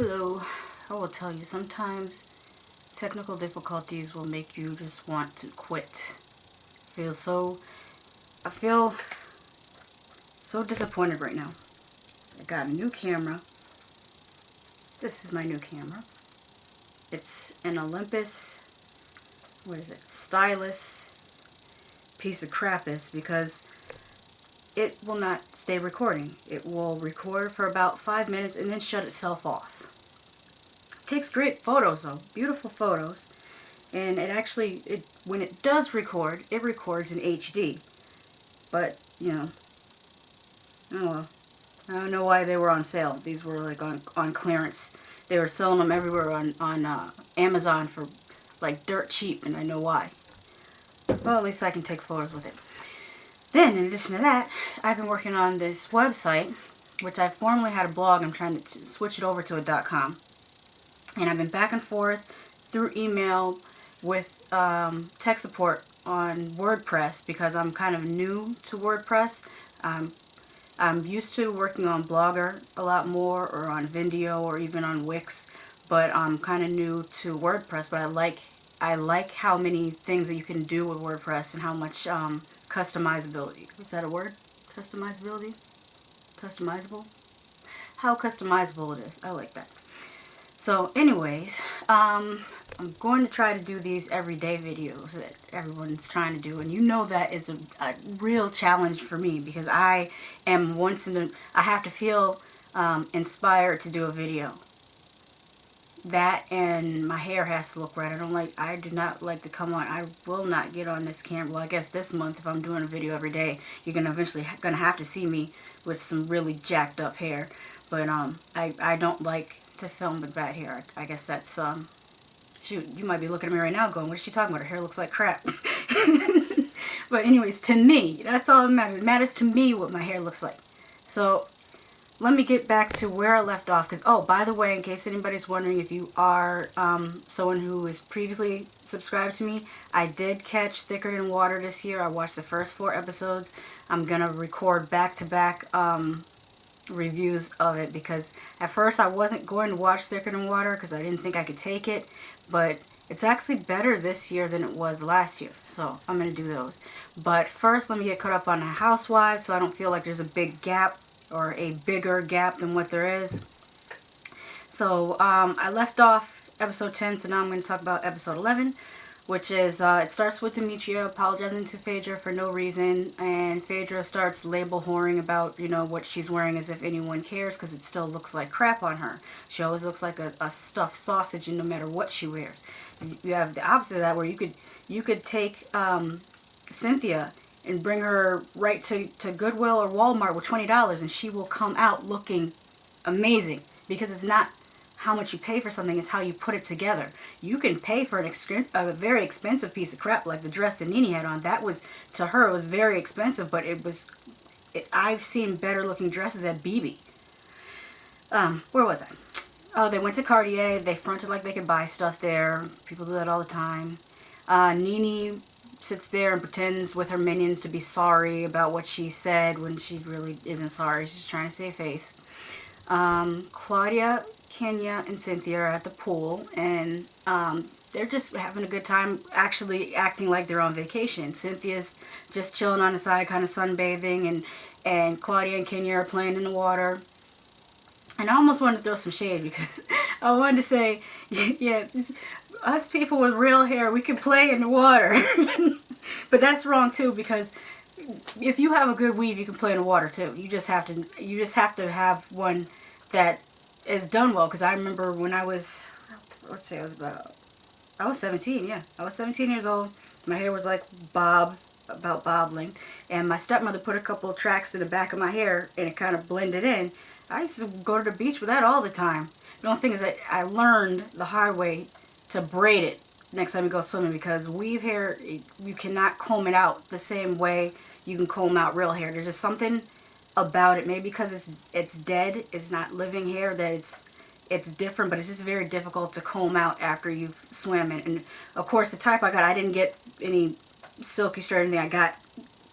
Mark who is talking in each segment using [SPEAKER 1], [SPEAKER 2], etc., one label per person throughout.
[SPEAKER 1] Hello. I will tell you, sometimes technical difficulties will make you just want to quit. I feel so disappointed right now. I got a new camera. This is my new camera. It's an Olympus, stylus piece of crapus because it will not stay recording. It will record for about 5 minutes and then shut itself off. It takes great photos though, beautiful photos, and when it does record, it records in HD. But, oh well. I don't know why they were on sale. These were like on clearance. They were selling them everywhere on Amazon for like dirt cheap, and I know why. Well, at least I can take photos with it. Then, in addition to that, I've been working on this website, which I formerly had a blog. I'm trying to switch it over to a .com. And I've been back and forth through email with tech support on WordPress because I'm kind of new to WordPress. I'm used to working on Blogger a lot more, or on Vimeo, or even on Wix, but I'm kind of new to WordPress. But I like how many things that you can do with WordPress and how much customizability. Is that a word? Customizability? Customizable? How customizable it is. I like that. So anyways, I'm going to try to do these everyday videos that everyone's trying to do, and you know that is a real challenge for me because I have to feel inspired to do a video. That and my hair has to look right. I do not like to come on. I will not get on this camera. Well, I guess this month, if I'm doing a video every day, you're eventually gonna have to see me with some really jacked up hair. But I don't like to film with bad hair. I guess that's shoot, you might be looking at me right now going, what is she talking about? Her hair looks like crap. But anyways, to me, that's all that matters. It matters to me what my hair looks like. So let me get back to where I left off. Because, oh, by the way, in case anybody's wondering, if you are someone who is previously subscribed to me, I did catch Thicker Than Water this year. I watched the first 4 episodes. I'm going to record back-to-back reviews of it because at first I wasn't going to watch Thicker Than Water because I didn't think I could take it. But it's actually better this year than it was last year. So I'm going to do those. But first, let me get caught up on the Housewives so I don't feel like there's a big gap, or a bigger gap than what there is. So I left off episode 10, so now I'm going to talk about episode 11, which is, it starts with Demetria apologizing to Phaedra for no reason, and Phaedra starts label whoring about, what she's wearing, as if anyone cares, because it still looks like crap on her. She always looks like a stuffed sausage, and no matter what she wears. You have the opposite of that, where you could take Cynthia and bring her right to Goodwill or Walmart with $20, and she will come out looking amazing. Because it's not how much you pay for something, it's how you put it together. You can pay for a very expensive piece of crap, like the dress that Nene had on. That was, to her, it was very expensive, but I've seen better looking dresses at BB. Where was I? Oh, they went to Cartier. They fronted like they could buy stuff there. People do that all the time. Nene sits there and pretends with her minions to be sorry about what she said when she really isn't sorry. She's trying to save face. Claudia, Kenya, and Cynthia are at the pool, and they're just having a good time, actually acting like they're on vacation. Cynthia's just chilling on the side, kind of sunbathing, and Claudia and Kenya are playing in the water. And I almost wanted to throw some shade because I wanted to say, yeah, us people with real hair, we can play in the water. But that's wrong too, because if you have a good weave, you can play in the water too. You just have to have one that is done well. Because I remember when I was, I was 17, yeah. I was 17 years old. My hair was like about bobbling. And my stepmother put a couple of tracks in the back of my hair and it kind of blended in. I used to go to the beach with that all the time. The only thing is that I learned the hard way to braid it next time you go swimming, because weave hair, you cannot comb it out the same way you can comb out real hair. There's just something about it, maybe because it's dead, it's not living hair, that it's different, but it's just very difficult to comb out after you've swam in. And of course the type I got, I didn't get any silky straight or anything. I got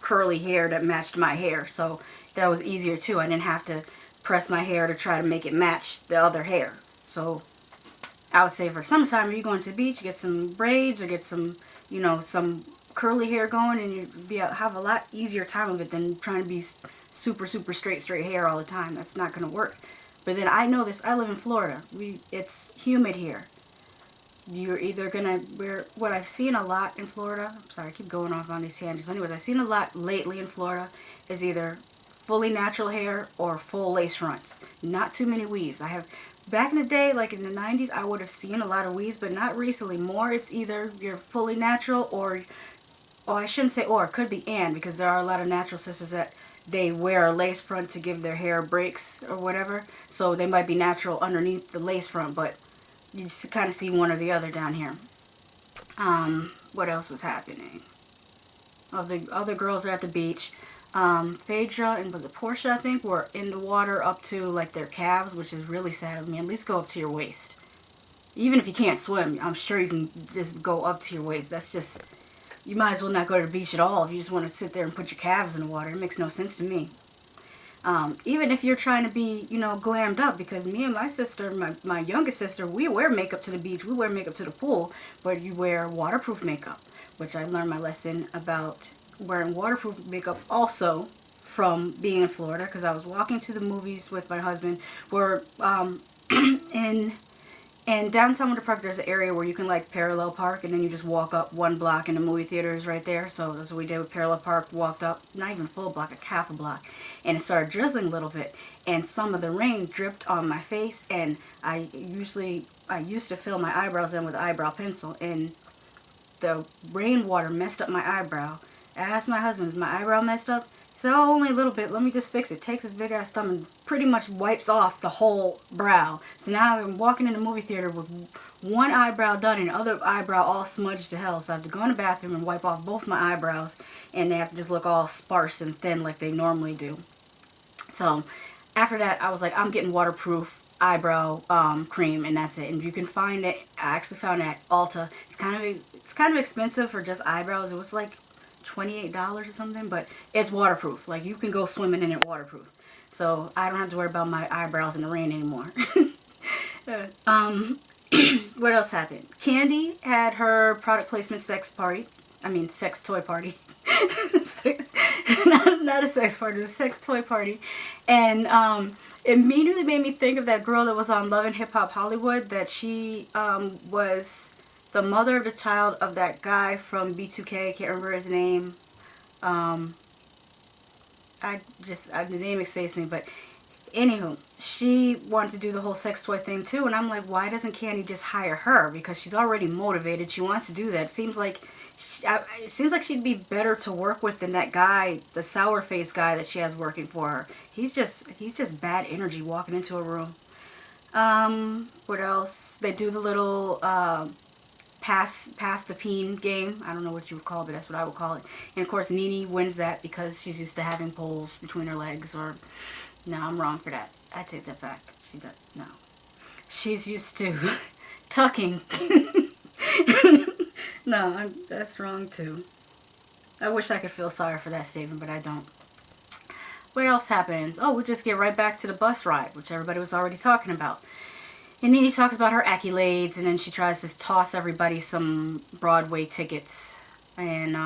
[SPEAKER 1] curly hair that matched my hair, so that was easier too. I didn't have to press my hair to try to make it match the other hair. So I would say for summertime, if you're going to the beach, get some braids or get some, you know, some curly hair going, and you have a lot easier time of it than trying to be super straight hair all the time. That's not going to work. But then I know this. I live in Florida. It's humid here. You're either gonna what I've seen a lot in Florida. I'm sorry, I keep going off on these tangents. But anyways, I've seen a lot lately in Florida is either fully natural hair or full lace fronts. Not too many weaves. I have back in the day, like in the 90s, I would have seen a lot of weaves, but not recently. More, it's either you're fully natural or, oh, I shouldn't say or, it could be and, because there are a lot of natural sisters that they wear a lace front to give their hair breaks or whatever. So they might be natural underneath the lace front, but you just kind of see one or the other down here. What else was happening? Other girls are at the beach. Phaedra and was it Portia, I think, were in the water up to like their calves, which is really sad. I mean, at least go up to your waist. Even if you can't swim, I'm sure you can just go up to your waist. That's just, you might as well not go to the beach at all if you just want to sit there and put your calves in the water. It makes no sense to me. Even if you're trying to be, you know, glammed up, because me and my sister, my youngest sister, we wear makeup to the beach, we wear makeup to the pool, but you wear waterproof makeup, which I learned my lesson about wearing waterproof makeup also from being in Florida, because I was walking to the movies with my husband. We're in downtown Winter Park, there's an area where you can like parallel park, and then you just walk up one block and the movie theater is right there. So that's what we did with parallel park. Walked up, not even a full block, like half a block, and it started drizzling a little bit, and some of the rain dripped on my face. And I used to fill my eyebrows in with an eyebrow pencil, and the rainwater messed up my eyebrow. I asked my husband, is my eyebrow messed up? He said, oh, only a little bit. Let me just fix it. Takes his big ass thumb and pretty much wipes off the whole brow. So now I'm walking in the movie theater with one eyebrow done and the other eyebrow all smudged to hell. So I have to go in the bathroom and wipe off both my eyebrows, and they have to just look all sparse and thin like they normally do. So after that, I was like, I'm getting waterproof eyebrow cream, and that's it. And you can find it. I actually found it at Ulta. It's kind of expensive for just eyebrows. It was like $28 or something, but it's waterproof. Like, you can go swimming in it waterproof. So I don't have to worry about my eyebrows in the rain anymore. What else happened? Candy had her product placement sex toy party. not a sex party, a sex toy party. And it immediately made me think of that girl that was on Love and Hip Hop Hollywood, that she was the mother of the child of that guy from B2K, can't remember his name. The name escapes me, but anywho, she wanted to do the whole sex toy thing too, and I'm like, why doesn't Candy just hire her? Because she's already motivated, she wants to do that. It seems like she'd be better to work with than that guy, the sour face guy that she has working for her. He's just bad energy walking into a room. What else? They do the little pass the peen game. I don't know what you would call it, but that's what I would call it. And of course Nene wins that because she's used to having poles between her legs. Or no, I'm wrong for that. I take that back. No. She's used to tucking. No, that's wrong too. I wish I could feel sorry for that statement, but I don't. What else happens? Oh, we just get right back to the bus ride, which everybody was already talking about. And Nene talks about her accolades, and then she tries to toss everybody some Broadway tickets, and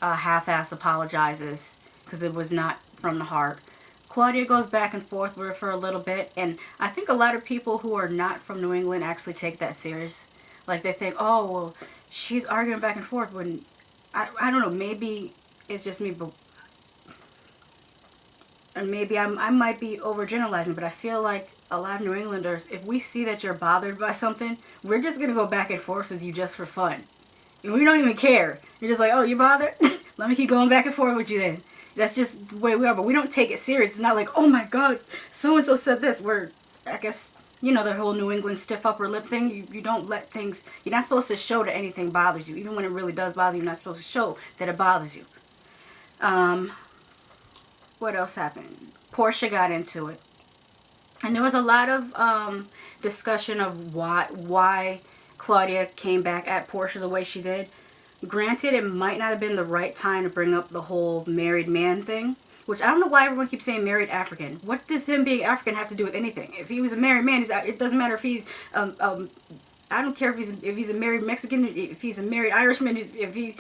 [SPEAKER 1] half-ass apologizes because it was not from the heart. Claudia goes back and forth with her for a little bit, and I think a lot of people who are not from New England actually take that serious. Like, they think, oh, well, she's arguing back and forth when, I don't know, maybe it's just me, but, and maybe I might be overgeneralizing, but I feel like a lot of New Englanders, if we see that you're bothered by something, we're just going to go back and forth with you just for fun. And we don't even care. You're just like, oh, you bothered? Let me keep going back and forth with you then. That's just the way we are, but we don't take it serious. It's not like, oh my God, so-and-so said this. I guess, you know, the whole New England stiff upper lip thing. You don't let things, you're not supposed to show that anything bothers you. Even when it really does bother you, you're not supposed to show that it bothers you. What else happened? Portia got into it. And there was a lot of discussion of why Claudia came back at Portia the way she did. Granted, it might not have been the right time to bring up the whole married man thing, Which I don't know why everyone keeps saying married African. What does him being African have to do with anything? If he was a married man, it doesn't matter if he's I don't care if he's a married Mexican, if he's a married Irishman, if you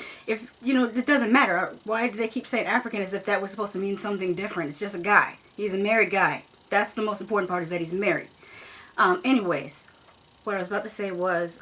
[SPEAKER 1] know, it doesn't matter. Why do they keep saying African as if that was supposed to mean something different? It's just a guy. He's a married guy. That's the most important part, is that he's married. Anyways, what I was about to say was,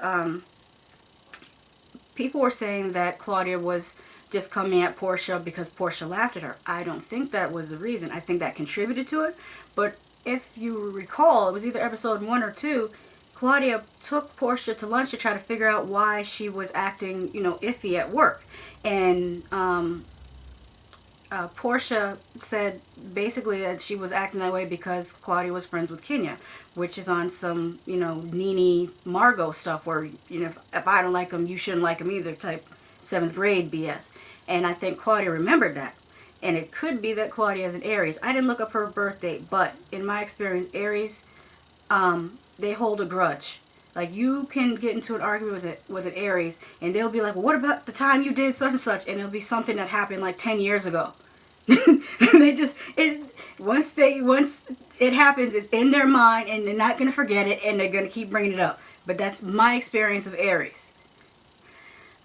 [SPEAKER 1] people were saying that Claudia was just coming at Portia because Portia laughed at her. I don't think that was the reason. I think that contributed to it. But if you recall, it was either episode 1 or 2, Claudia took Portia to lunch to try to figure out why she was acting, you know, iffy at work. And Portia said basically that she was acting that way because Claudia was friends with Kenya, which is on some, you know, Nene Margot stuff where, you know, if I don't like him, you shouldn't like him either type 7th grade BS. And I think Claudia remembered that. And it could be that Claudia is an Aries. I didn't look up her birth date, but in my experience, Aries, they hold a grudge. Like, you can get into an argument with an Aries, and they'll be like, well, what about the time you did such and such? And it'll be something that happened like 10 years ago. They just, once it happens, it's in their mind, and they're not going to forget it, and they're going to keep bringing it up. But that's my experience of Aries.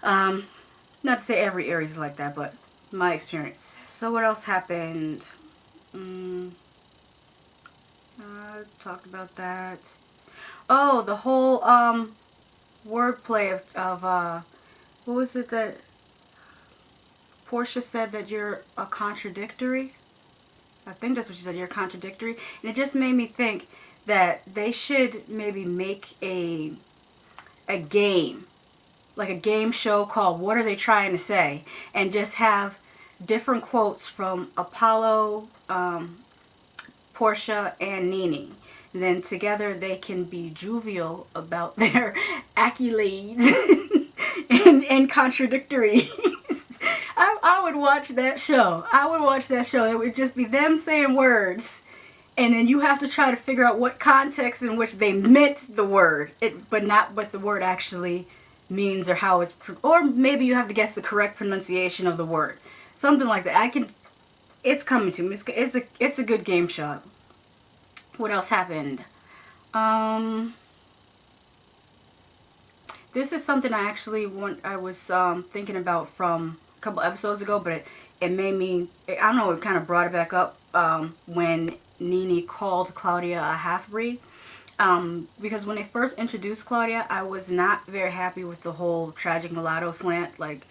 [SPEAKER 1] Not to say every Aries is like that, but my experience. So what else happened? Talked about that. Oh, the whole wordplay of what was it that Portia said, that you're a contradictory? I think that's what she said, you're contradictory. And it just made me think that they should maybe make a game, like a game show called What Are They Trying to Say? And just have different quotes from Apollo, Portia, and Nene. And then together they can be jovial about their accolades and contradictory. I would watch that show. I would watch that show. It would just be them saying words, and then you have to try to figure out what context in which they meant the word, but not what the word actually means, or how it's, or maybe you have to guess the correct pronunciation of the word. Something like that. It's coming to me. It's a good game show. What else happened? This is something I was thinking about from a couple episodes ago, but it made me, I don't know, it kind of brought it back up when Nene called Claudia a half-breed. Because when they first introduced Claudia, I was not very happy with the whole tragic mulatto slant. Like,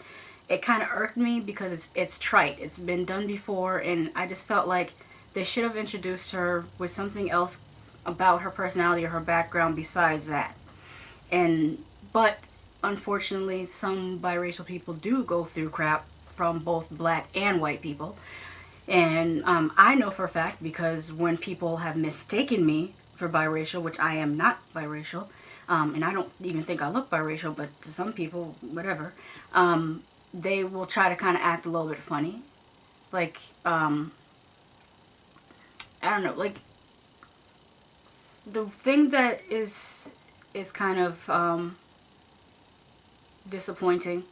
[SPEAKER 1] it kind of irked me because it's trite. It's been done before, and I just felt like they should have introduced her with something else about her personality or her background besides that. But unfortunately, some biracial people do go through crap from both black and white people. And I know for a fact, because when people have mistaken me for biracial, which I am not biracial, and I don't even think I look biracial, but to some people, whatever, they will try to kind of act a little bit funny. Like, I don't know, like, the thing that is kind of disappointing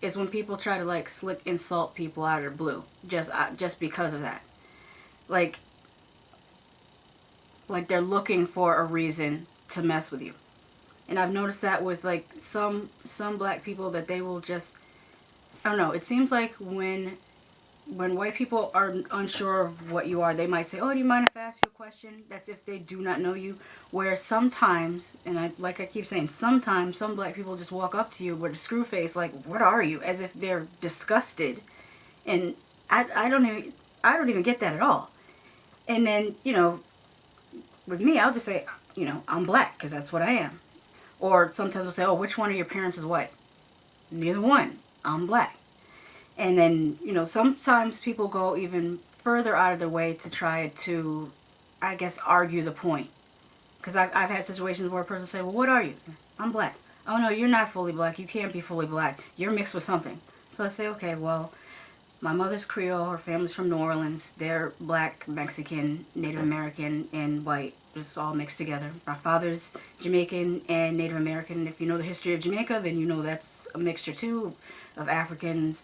[SPEAKER 1] is when people try to, like, slick insult people out of the blue just because of that. Like they're looking for a reason to mess with you. And I've noticed that with, like, some black people, that they will just, I don't know, it seems like when white people are unsure of what you are, they might say, oh, do you mind if I ask you a question? That's if they do not know you. Whereas sometimes, and like I keep saying, sometimes some black people just walk up to you with a screw face, like, what are you? As if they're disgusted. And I don't even get that at all. And then, you know, with me, I'll just say, you know, I'm black, because that's what I am. Or sometimes they'll say, oh, which one of your parents is white? Neither one. I'm black. And then, you know, sometimes people go even further out of their way to try to, I guess, argue the point. Because I've had situations where a person say, well, what are you? I'm black. Oh, no, you're not fully black. You can't be fully black. You're mixed with something. So I say, okay, well, my mother's Creole. Her family's from New Orleans. They're black, Mexican, Native American, and white. Just all mixed together. My father's Jamaican and Native American. If you know the history of Jamaica, then you know that's a mixture, too, of Africans,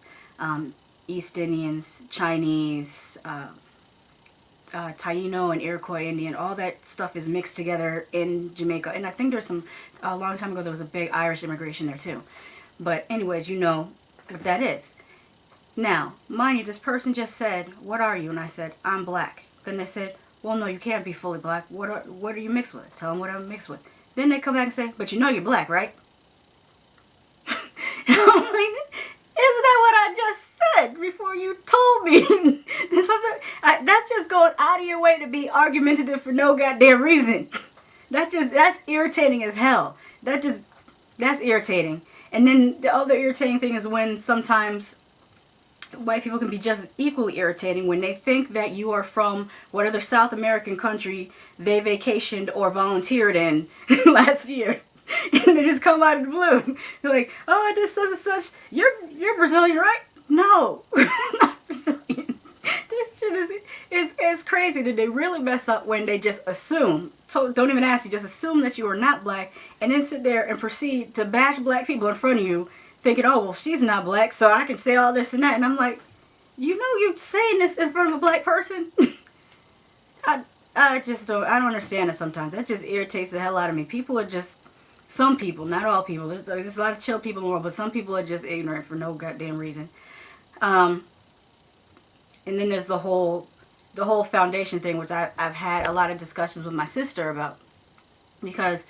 [SPEAKER 1] East Indians, Chinese, Taino and Iroquois Indian, all that stuff is mixed together in Jamaica. And I think there's some, a long time ago, there was a big Irish immigration there too. But anyways, you know what that is. Now, mind you, this person just said, what are you? And I said, I'm black. Then they said, well, no, you can't be fully black. What are you mixed with? Tell them what I'm mixed with. Then they come back and say, but you know you're black, right? And I'm like, isn't that what I just said before you told me? That's just going out of your way to be argumentative for no goddamn reason. That's irritating as hell. That's irritating. And then the other irritating thing is when sometimes white people can be just equally irritating when they think that you are from whatever South American country they vacationed or volunteered in last year. And they just come out of the blue. They're like, oh, I did such and such. You're Brazilian, right? No, I'm not Brazilian. This shit is crazy that they really mess up when they just assume. So don't even ask you, just assume that you are not black and then sit there and proceed to bash black people in front of you thinking, oh, well, she's not black, so I can say all this and that. And I'm like, you know you're saying this in front of a black person? I don't understand it sometimes. That just irritates the hell out of me. People are just, some people, not all people. There's a lot of chill people in the world, but some people are just ignorant for no goddamn reason. And then there's the whole foundation thing, which I've had a lot of discussions with my sister about, because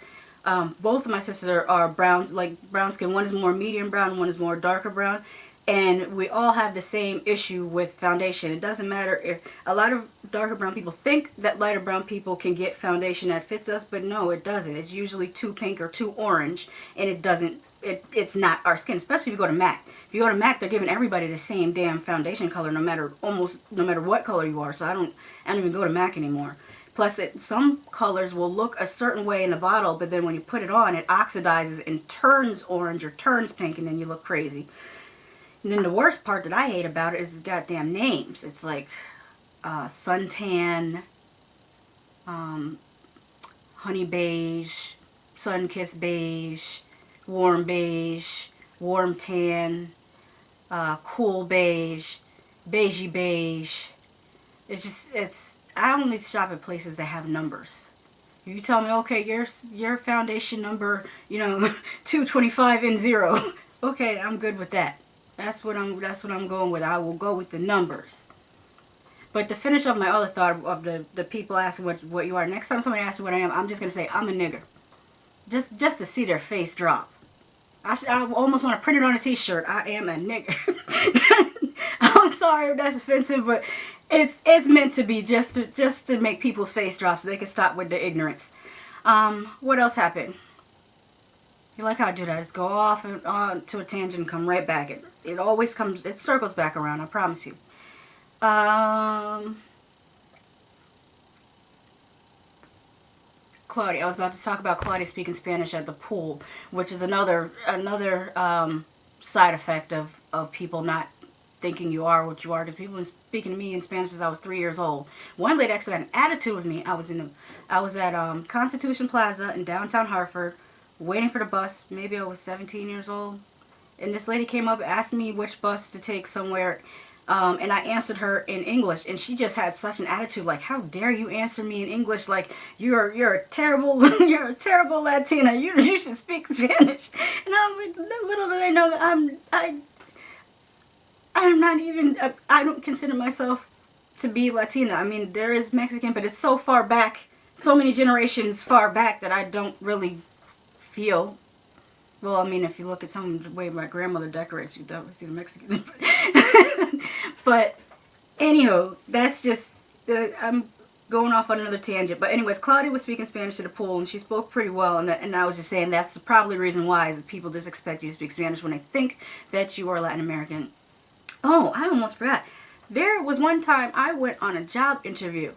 [SPEAKER 1] both of my sisters are brown, like brown skin. One is more medium brown, one is more darker brown. And we all have the same issue with foundation. It doesn't matter if a lot of darker brown people think that lighter brown people can get foundation that fits us, but no, it doesn't. It's usually too pink or too orange, and it doesn't. It's not our skin. Especially if you go to MAC. If you go to MAC, they're giving everybody the same damn foundation color, no matter what color you are. So I don't even go to MAC anymore. Plus, some colors will look a certain way in the bottle, but then when you put it on, it oxidizes and turns orange or turns pink, and then you look crazy. And then the worst part that I hate about it is the goddamn names. It's like suntan, honey beige, sun-kissed beige, warm tan, cool beige, beigey beige. I only shop at places that have numbers. You tell me, okay, your foundation number, 225 and 0. Okay, I'm good with that. That's what I'm going with. I will go with the numbers. But to finish up my other thought of the people asking what you are, next time somebody asks me what I am, I'm just gonna say I'm a nigger. Just to see their face drop. I almost want to print it on a t-shirt. I am a nigger. I'm sorry if that's offensive, but it's meant to be just to make people's face drop so they can stop with the ignorance. What else happened? You like how I do that? Just go off and on to a tangent and come right back. It always comes, it circles back around, I promise you. Claudia, I was about to talk about Claudia speaking Spanish at the pool, which is another side effect of people not thinking you are what you are, because people have been speaking to me in Spanish since I was 3 years old. One lady actually had an attitude with me. I was at Constitution Plaza in downtown Hartford, waiting for the bus. Maybe I was 17 years old. And this lady came up and asked me which bus to take somewhere. And I answered her in English. And she just had such an attitude, like, how dare you answer me in English? Like, you're a terrible Latina. You should speak Spanish. And I'm like, little did I know that I'm not even, I don't consider myself to be Latina. I mean, there is Mexican, but it's so far back, so many generations far back that I don't really feel. Well, I mean, if you look at some of the way my grandmother decorates, you don't see the Mexican. But anyhow, that's just, I'm going off on another tangent. But anyways, Claudia was speaking Spanish at the pool, and she spoke pretty well. And I was just saying that's probably the reason why is that people just expect you to speak Spanish when they think that you are Latin American. Oh, I almost forgot. There was one time I went on a job interview,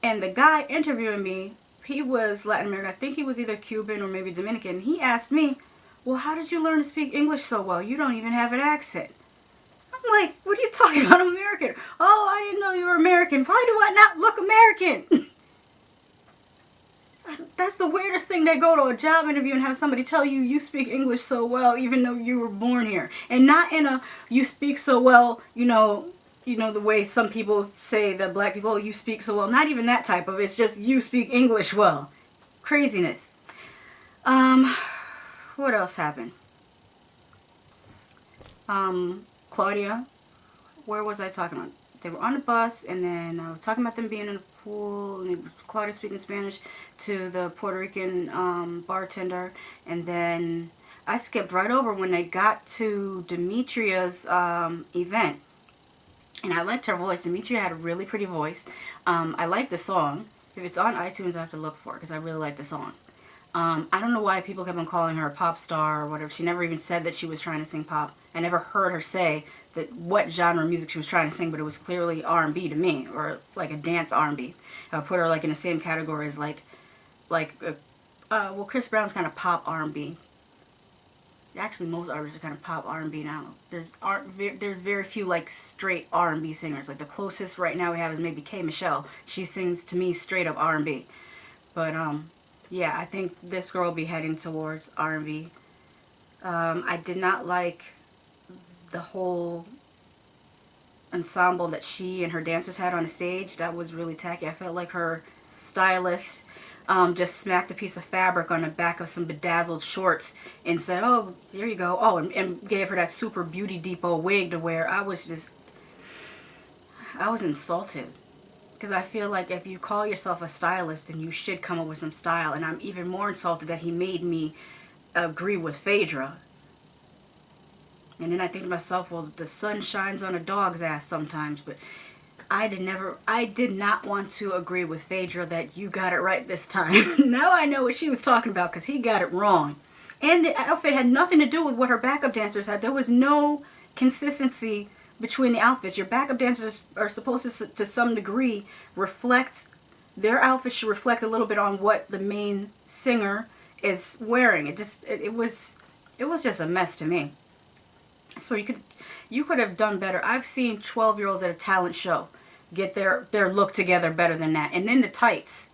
[SPEAKER 1] and the guy interviewing me, he was Latin American. I think he was either Cuban or maybe Dominican. He asked me, well, how did you learn to speak English so well? You don't even have an accent. I'm like, what are you talking about, American? Oh, I didn't know you were American. Why do I not look American? That's the weirdest thing, to go to a job interview and have somebody tell you you speak English so well even though you were born here. And not in a, you speak so well, the way some people say that black people, oh, you speak so well. Not even that type of, it's just you speak English well. Craziness. What else happened? Claudia, where was I talking about? They were on the bus, and then I was talking about them being in the pool, and Claudia speaking Spanish to the Puerto Rican bartender, and then I skipped right over when they got to Demetria's event, and I liked her voice. Demetria had a really pretty voice. I like the song. If it's on iTunes, I have to look for it, because I really like the song. I don't know why people kept on calling her a pop star or whatever. She never even said that she was trying to sing pop. I never heard her say that what genre of music she was trying to sing, but it was clearly R&B to me, or like a dance R&B. I would put her like in the same category as well, Chris Brown's kind of pop R&B. Actually, most artists are kind of pop R&B now. There's very few like straight R&B singers. Like the closest right now we have is maybe K Michelle. She sings to me straight up R&B. But yeah, I think this girl will be heading towards R&B. I did not like the whole ensemble that she and her dancers had on the stage. That was really tacky. I felt like her stylist just smacked a piece of fabric on the back of some bedazzled shorts and said, oh, here you go. Oh, and gave her that super Beauty Depot wig to wear. I was insulted. Because I feel like if you call yourself a stylist, then you should come up with some style. And I'm even more insulted that he made me agree with Phaedra. And then I think to myself, well, the sun shines on a dog's ass sometimes. But I did not want to agree with Phaedra that you got it right this time. Now I know what she was talking about, because he got it wrong. And the outfit had nothing to do with what her backup dancers had. There was no consistency between the outfits. Your backup dancers are supposed to some degree reflect, their outfits should reflect a little bit on what the main singer is wearing. It was just a mess to me. So you could have done better. I've seen 12-year-olds at a talent show get their look together better than that. And then the tights.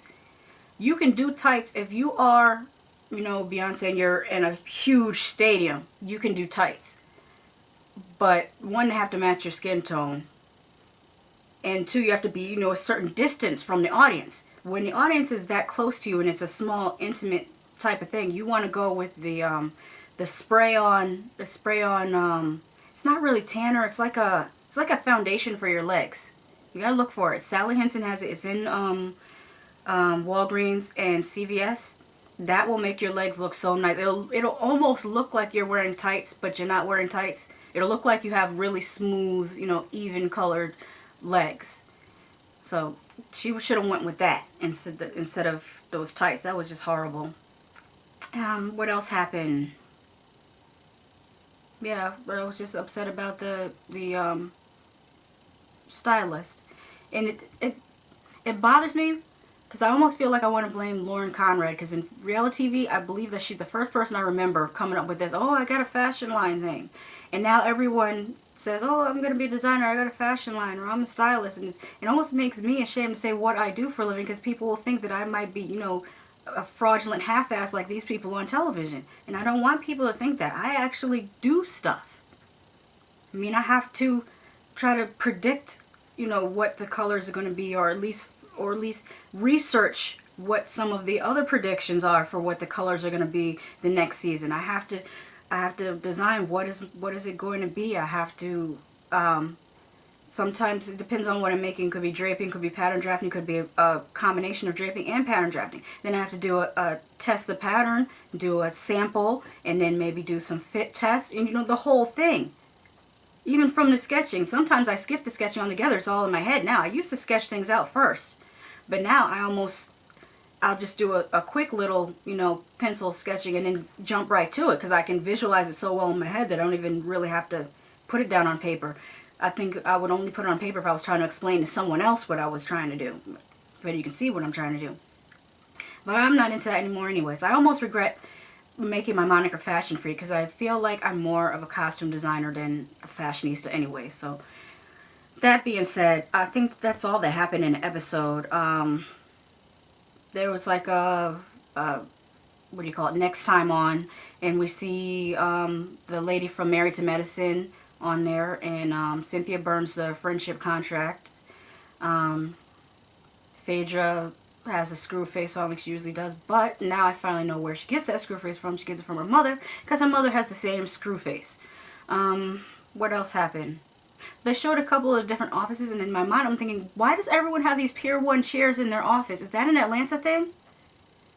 [SPEAKER 1] You can do tights if you are, Beyonce, and you're in a huge stadium. You can do tights. But one, they have to match your skin tone. And two, you have to be, a certain distance from the audience. When the audience is that close to you and it's a small, intimate type of thing, you want to go with the spray-on, it's not really tanner, it's like a foundation for your legs. You gotta look for it. Sally Henson has it. It's in Walgreens and CVS. That will make your legs look so nice. It'll almost look like you're wearing tights, but you're not wearing tights. It'll look like you have really smooth, even colored legs. So she should have went with that instead of those tights. That was just horrible. What else happened? Yeah, but I was just upset about the stylist, and it bothers me. Because I almost feel like I want to blame Lauren Conrad. Because in reality TV, I believe that she's the first person I remember coming up with this, oh, I got a fashion line thing. And now everyone says, oh, I'm going to be a designer, I got a fashion line, or I'm a stylist. And it almost makes me ashamed to say what I do for a living, because people will think that I might be, a fraudulent half-ass like these people on television. And I don't want people to think that. I actually do stuff. I mean, I have to try to predict, what the colors are going to be, or at least research what some of the other predictions are for what the colors are going to be the next season. I have to design what is it going to be. I have to sometimes it depends on what I'm making. Could be draping, could be pattern drafting, could be a combination of draping and pattern drafting. Then I have to do a test the pattern, do a sample, and then maybe do some fit tests, and the whole thing. Even from the sketching, sometimes I skip the sketching altogether. It's all in my head now. I used to sketch things out first. But now I'll just do a quick little, pencil sketching and then jump right to it, because I can visualize it so well in my head that I don't even really have to put it down on paper. I think I would only put it on paper if I was trying to explain to someone else what I was trying to do. But you can see what I'm trying to do. But I'm not into that anymore anyways. I almost regret making my moniker Fashion Freak, because I feel like I'm more of a costume designer than a fashionista anyway. So that being said, I think that's all that happened in the episode. there was like a what do you call it, Next Time On, and we see the lady from Married to Medicine on there, and Cynthia Burns, the friendship contract. Um, Phaedra has a screw face on like she usually does, but now I finally know where she gets that screw face from. She gets it from her mother, because her mother has the same screw face. What else happened? They showed a couple of different offices, and in my mind I'm thinking, why does everyone have these Pier 1 chairs in their office? Is that an Atlanta thing?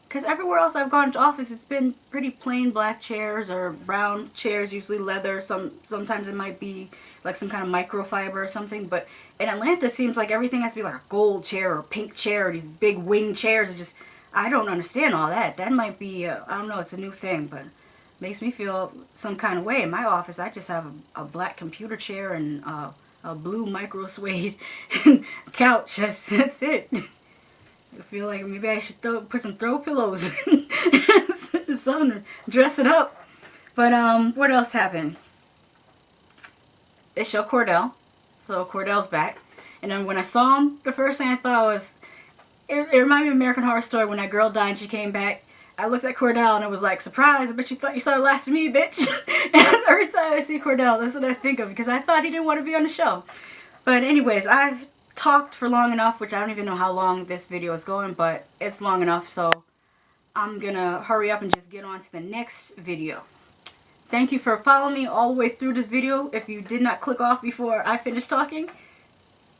[SPEAKER 1] Because everywhere else I've gone to office, it's been pretty plain black chairs or brown chairs, usually leather. Sometimes it might be like some kind of microfiber or something. But in Atlanta, it seems like everything has to be like a gold chair or a pink chair or these big wing chairs. It just, I don't understand all that. That might be, I don't know, it's a new thing, but it makes me feel some kind of way. In my office, I just have a black computer chair and a blue micro suede couch. That's it. I feel like maybe I should put some throw pillows something to dress it up. But what else happened? They show Cordell. So Cordell's back. And then when I saw him, the first thing I thought was, it reminded me of American Horror Story when that girl died and she came back. I looked at Cordell and it was like, surprise, I bet you thought you saw the last of me, bitch. And every time I see Cordell, that's what I think of, because I thought he didn't want to be on the show. But anyways, I've talked for long enough, which I don't even know how long this video is going, but it's long enough, so I'm gonna hurry up and just get on to the next video. Thank you for following me all the way through this video. If you did not click off before I finished talking,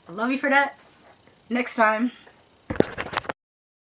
[SPEAKER 1] I love you for that. Next time.